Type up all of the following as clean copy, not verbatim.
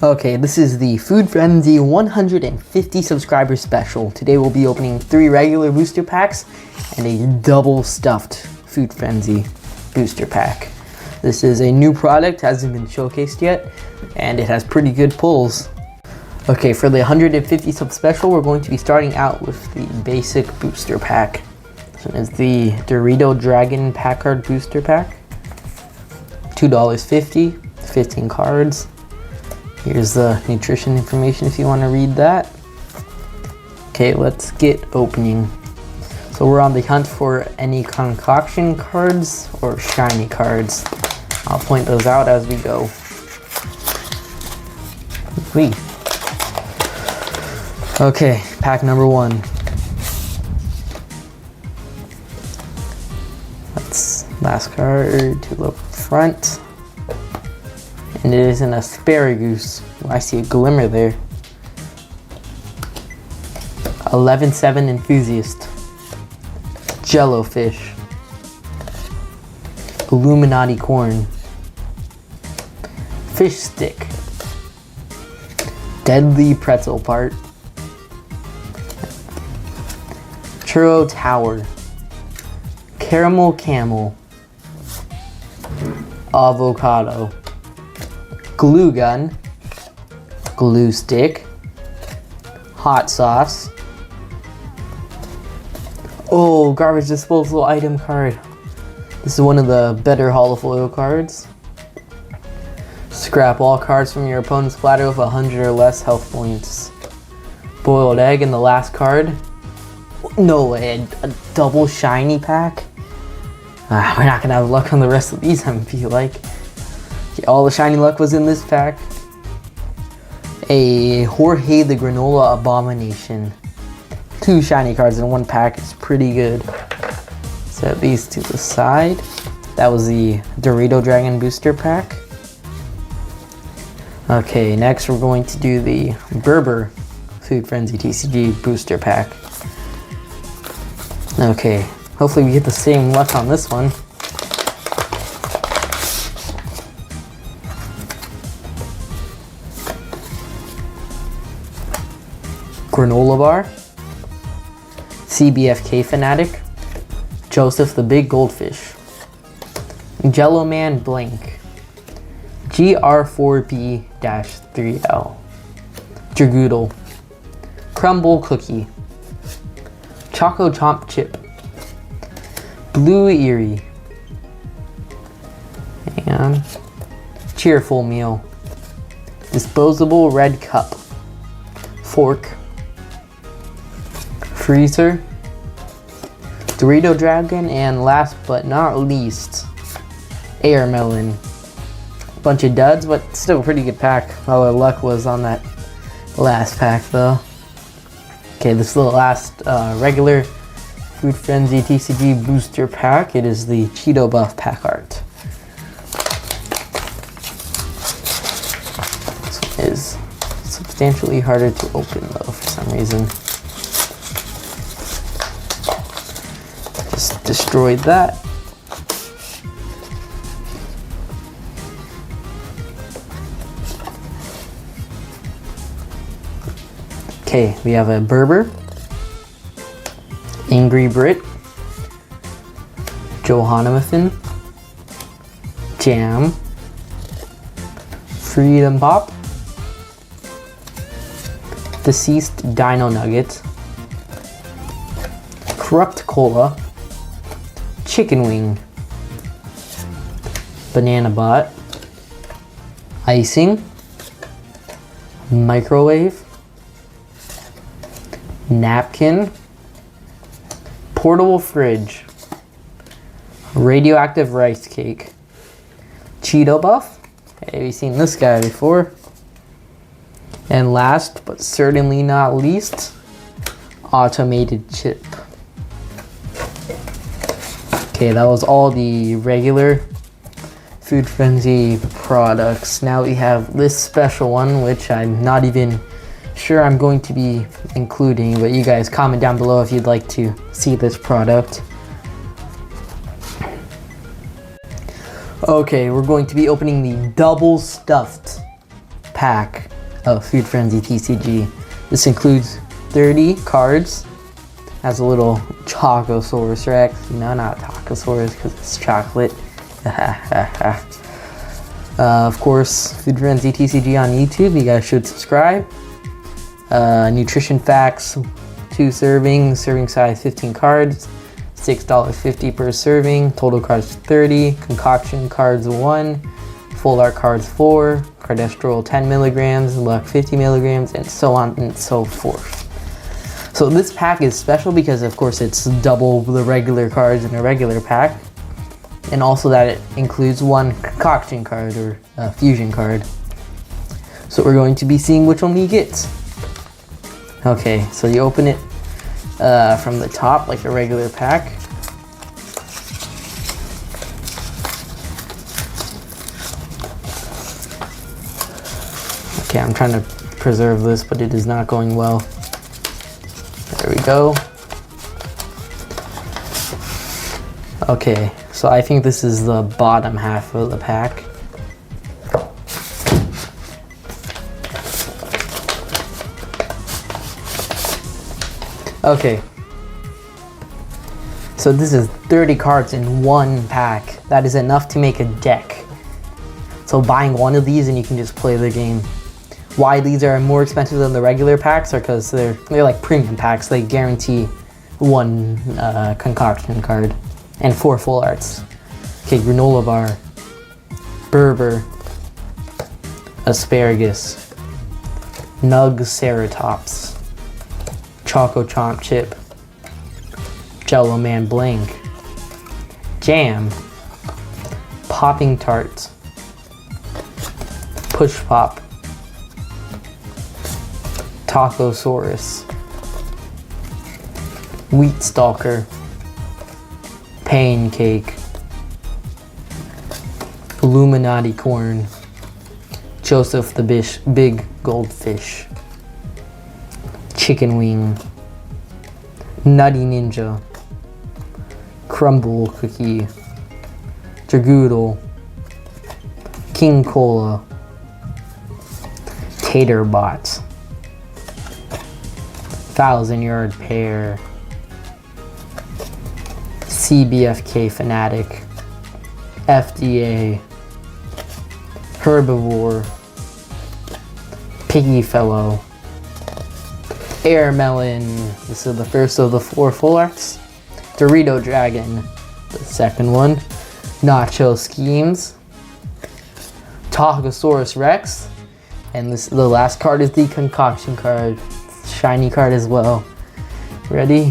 Okay, this is the Food Frenzy 150 subscriber special. Today we'll be opening 3 regular booster packs and a double stuffed Food Frenzy booster pack. This is a new product, hasn't been showcased yet, and it has pretty good pulls. Okay, for the 150 sub special, we're going to be starting out with the basic booster pack. This one is the Dorito Dragon Pack Card Booster Pack. $2.50, 15 cards. Here's the nutrition information if you want to read that. Okay, let's get opening. So we're on the hunt for any concoction cards or shiny cards. I'll point those out as we go. Whee. Okay, pack number 1. That's last card to the front. And it is an asparagus. I see a glimmer there. 11-7 enthusiast. Jellofish. Illuminati corn. Fish stick. Deadly pretzel part. Churro tower. Caramel camel. Avocado. Glue gun, glue stick, hot sauce. Oh, garbage disposal item card. This is one of the better holofoil cards. Scrap all cards from your opponent's platter with 100 or less health points. Boiled egg in the last card. No way, a double shiny pack? We're not gonna have luck on the rest of these, I feel like. All the shiny luck was in this pack. A Jorge the Granola Abomination. 2 shiny cards in one pack is pretty good. Set these to the side. That was the Dorito Dragon Booster Pack. Okay, next we're going to do the Berber Food Frenzy TCG Booster Pack. Okay, hopefully we get the same luck on this one. Granola Bar, CBFK Fanatic, Joseph the Big Goldfish, Jello Man Blank, GR4B-3L, Dragoodle, Crumble Cookie, Choco Chomp Chip, Blue Eerie, and Cheerful Meal, Disposable Red Cup, Fork, Freezer, Dorito Dragon, and last but not least, Air Melon. Bunch of duds, but still a pretty good pack. All our luck was on that last pack though. Okay, this is the last regular Food Frenzy TCG booster pack. It is the Cheeto Buff pack art. This one is substantially harder to open though for some reason. Just destroyed that. Okay, we have a Berber, Angry Brit, Johannathan, Jam, Freedom Pop, Deceased Dino Nugget, Corrupt Cola, Chicken Wing, Banana Bot, Icing, Microwave, Napkin, Portable Fridge, Radioactive Rice Cake, Cheeto Buff. Have you seen this guy before? And last but certainly not least, Automated Chip. Okay, that was all the regular Food Frenzy products. Now we have this special one, which I'm not even sure I'm going to be including, but you guys comment down below if you'd like to see this product. Okay, we're going to be opening the double stuffed pack of Food Frenzy TCG. This includes 30 cards. Has a little Chocosaurus Rex. No, not Tacosaurus because it's chocolate. Of course, Food Frenzy TCG on YouTube. You guys should subscribe. Nutrition facts: 2 servings, serving size 15 cards, $6.50 per serving, total cards 30, concoction cards 1, full art cards 4, cardestrol 10 milligrams, luck 50 milligrams, and so on and so forth. So this pack is special because of course it's double the regular cards in a regular pack, and also that it includes 1 concoction card or fusion card. So we're going to be seeing which one we get. Okay, so you open it from the top like a regular pack. Okay, I'm trying to preserve this, but it is not going well. There we go. Okay, so I think this is the bottom half of the pack. Okay, so this is 30 cards in 1 pack. That is enough to make a deck. So buying one of these and you can just play the game. Why these are more expensive than the regular packs are because they're like premium packs. They guarantee 1 concoction card and 4 full arts. Okay, granola bar, Berber, asparagus, Nug Ceratops, Choco Chomp Chip, Jello Man Blank, Jam, Popping Tart, Push Pop, Tacosaurus, Wheat Stalker, Pain Cake, Illuminati Corn, Joseph the Big Goldfish, Chicken Wing, Nutty Ninja, Crumble Cookie, Dragoodle, King Cola, Tater Bot, 1000-Yard Pear, CBFK Fanatic, FDA, Herbivore, Piggy Fellow, Air Melon, this is the first of the 4 full arts, Dorito Dragon, the second one, Nacho Schemes, Tacosaurus Rex, and this the last card is the concoction card, shiny card as well. Ready?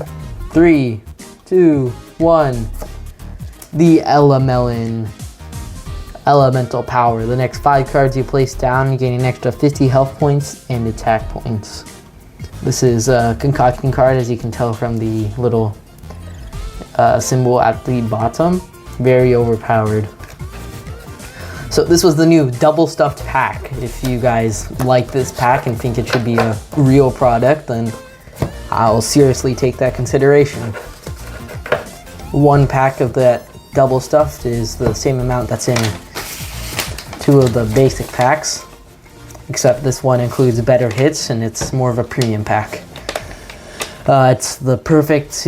3, 2, 1. The Elemelon, Elemental Power. The next 5 cards you place down, you gain an extra 50 health points and attack points. This is a concoction card, as you can tell from the little symbol at the bottom. Very overpowered. So this was the new double stuffed pack. If you guys like this pack and think it should be a real product, then I'll seriously take that consideration. 1 pack of that double stuffed is the same amount that's in 2 of the basic packs, except this one includes better hits and it's more of a premium pack. It's the perfect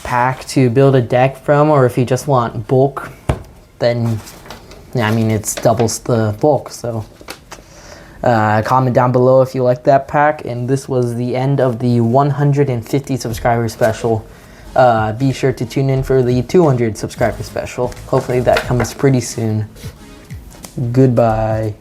pack to build a deck from, or if you just want bulk, then I mean it's doubles the bulk. So comment down below if you like that pack. And this was the end of the 150 subscriber special. Be sure to tune in for the 200 subscriber special. Hopefully that comes pretty soon. Goodbye.